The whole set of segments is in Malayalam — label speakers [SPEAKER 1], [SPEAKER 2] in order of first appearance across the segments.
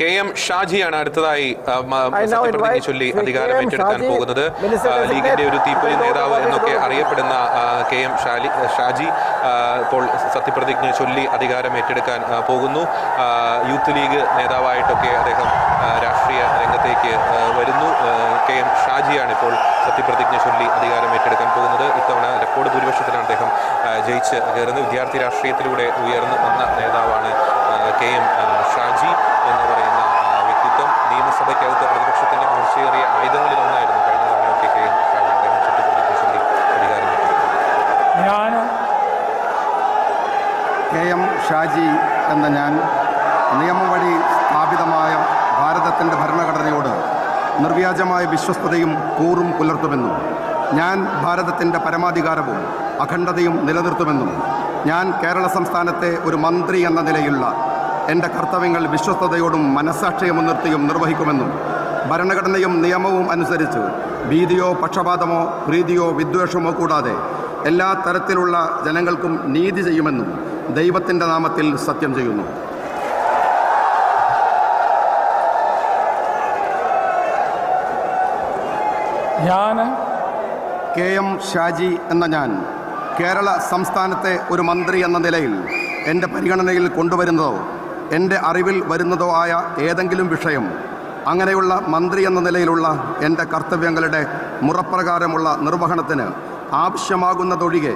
[SPEAKER 1] KM ഷാജിയാണ് അടുത്തതായി സത്യപ്രതിജ്ഞ ചൊല്ലി അധികാരം ഏറ്റെടുക്കാൻ പോകുന്നത്. ലീഗിന്റെ ഒരു തീപ്പൊരി നേതാവ് എന്നൊക്കെ അറിയപ്പെടുന്ന KM ഷാജി ഇപ്പോൾ സത്യപ്രതിജ്ഞ ചൊല്ലി അധികാരം ഏറ്റെടുക്കാൻ പോകുന്നു. യൂത്ത് ലീഗ് നേതാവായിട്ടൊക്കെ അദ്ദേഹം രാഷ്ട്രീയ രംഗത്തേക്ക് വരുന്നു. KM ഷാജിയാണ് ഇപ്പോൾ സത്യപ്രതിജ്ഞ ചൊല്ലി അധികാരം ഏറ്റെടുക്കാൻ പോകുന്നത്. ഇത്തവണ റെക്കോർഡ് ഭൂരിപക്ഷത്തിലാണ് അദ്ദേഹം ജയിച്ച് കയറുന്നത്. വിദ്യാർത്ഥി രാഷ്ട്രീയത്തിലൂടെ ഉയർന്നു വന്ന നേതാവാണ് KM ഷാജി എന്ന് പറയുന്ന വ്യക്തിത്വം. നിയമസഭയ്ക്കകത്ത് പ്രതിപക്ഷത്തിന്റെ മൂർച്ചയേറിയ ആയുധങ്ങളിൽ ഒന്നായിരുന്നു കഴിഞ്ഞ തവണയൊക്കെ KM ഷാജി. അദ്ദേഹം സത്യപ്രതിജ്ഞ ചൊല്ലി അധികാരം
[SPEAKER 2] KM ഷാജി എന്ന ഞാൻ നിയമം വഴി സ്ഥാപിതമായ ഭാരതത്തിൻ്റെ ഭരണഘടനയോട് നിർവ്യാജമായ വിശ്വസ്തതയും കൂറും പുലർത്തുമെന്നും ഞാൻ ഭാരതത്തിൻ്റെ പരമാധികാരവും അഖണ്ഡതയും നിലനിർത്തുമെന്നും ഞാൻ കേരള സംസ്ഥാനത്തെ ഒരു മന്ത്രി എന്ന നിലയിലുള്ള എൻ്റെ കർത്തവ്യങ്ങൾ വിശ്വസ്തയോടും മനസ്സാക്ഷിയെ മുൻനിർത്തിയും നിർവഹിക്കുമെന്നും ഭരണഘടനയും നിയമവും അനുസരിച്ച് ഭീതിയോ പക്ഷപാതമോ പ്രീതിയോ വിദ്വേഷമോ കൂടാതെ എല്ലാ തരത്തിലുള്ള ജനങ്ങൾക്കും നീതി ചെയ്യുമെന്നും ദൈവത്തിൻ്റെ നാമത്തിൽ സത്യം ചെയ്യുന്നു.
[SPEAKER 3] ഞാൻ
[SPEAKER 2] KM ഷാജി എന്ന ഞാൻ കേരള സംസ്ഥാനത്തെ ഒരു മന്ത്രി എന്ന നിലയിൽ എൻ്റെ പരിഗണനയിൽ കൊണ്ടുവരുന്നതോ എൻ്റെ അറിവിൽ വരുന്നതോ ആയ ഏതെങ്കിലും വിഷയം അങ്ങനെയുള്ള മന്ത്രി എന്ന നിലയിലുള്ള എൻ്റെ കർത്തവ്യങ്ങളുടെ മുറപ്രകാരമുള്ള നിർവഹണത്തിന് ആവശ്യമാകുന്നതൊഴികെ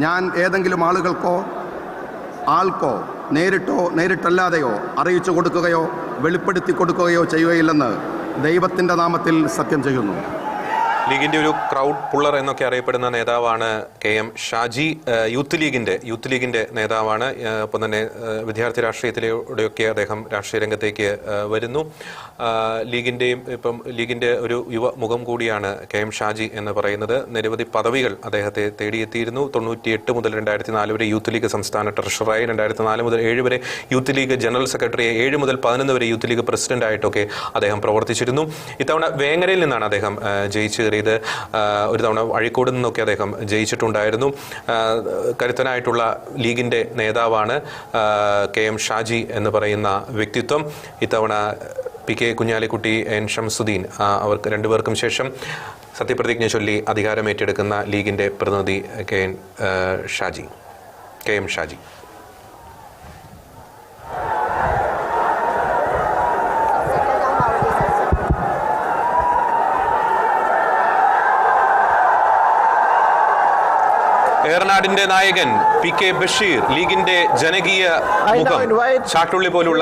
[SPEAKER 2] ഞാൻ ഏതെങ്കിലും ആൾക്കോ നേരിട്ടോ നേരിട്ടല്ലാതെയോ അറിയിച്ചു കൊടുക്കുകയോ വെളിപ്പെടുത്തി കൊടുക്കുകയോ ചെയ്യുകയില്ലെന്ന് ദൈവത്തിൻ്റെ നാമത്തിൽ സത്യം ചെയ്യുന്നു.
[SPEAKER 1] ലീഗിന്റെ ഒരു ക്രൗഡ് പുള്ളർ എന്നൊക്കെ അറിയപ്പെടുന്ന നേതാവാണ് KM ഷാജി. യൂത്ത് ലീഗിന്റെ നേതാവാണ്. ഒപ്പം തന്നെ വിദ്യാർത്ഥി രാഷ്ട്രീയത്തിലൂടെയൊക്കെ അദ്ദേഹം രാഷ്ട്രീയ രംഗത്തേക്ക് വരുന്നു. ലീഗിന്റെ ഒരു യുവ മുഖം കൂടിയാണ് KM ഷാജി എന്ന് പറയുന്നത്. നിരവധി പദവികൾ അദ്ദേഹത്തെ തേടിയെത്തിയിരുന്നു. 98 മുതൽ 2004 വരെ യൂത്ത് ലീഗ് സംസ്ഥാന ട്രഷററായി, 2004 മുതൽ 7 വരെ യൂത്ത് ലീഗ് ജനറൽ സെക്രട്ടറിയെ, 7 മുതൽ 11 വരെ യൂത്ത് ലീഗ് പ്രസിഡന്റായിട്ടൊക്കെ അദ്ദേഹം പ്രവർത്തിച്ചിരുന്നു. ഇത്തവണ വേങ്ങരയിൽ നിന്നാണ് അദ്ദേഹം ജയിച്ചു കയറിയത്. ഒരു തവണ അഴീക്കോട് നിന്നൊക്കെ അദ്ദേഹം ജയിച്ചിട്ടുണ്ടായിരുന്നു. കരുത്തനായിട്ടുള്ള ലീഗിന്റെ നേതാവാണ് KM ഷാജി എന്ന് പറയുന്ന വ്യക്തിത്വം. ഇത്തവണ PK കുഞ്ഞാലിക്കുട്ടി, N ഷംസുദ്ദീൻ അവർക്ക് രണ്ടുപേർക്കും ശേഷം സത്യപ്രതിജ്ഞ ചൊല്ലി അധികാരമേറ്റെടുക്കുന്ന ലീഗിന്റെ പ്രതിനിധി KM ഷാജി. ഏറനാടിന്റെ നായകൻ PK ബഷീർ, ലീഗിന്റെ ജനകീയ മുഖം, ചാട്ടുള്ളി പോലുള്ള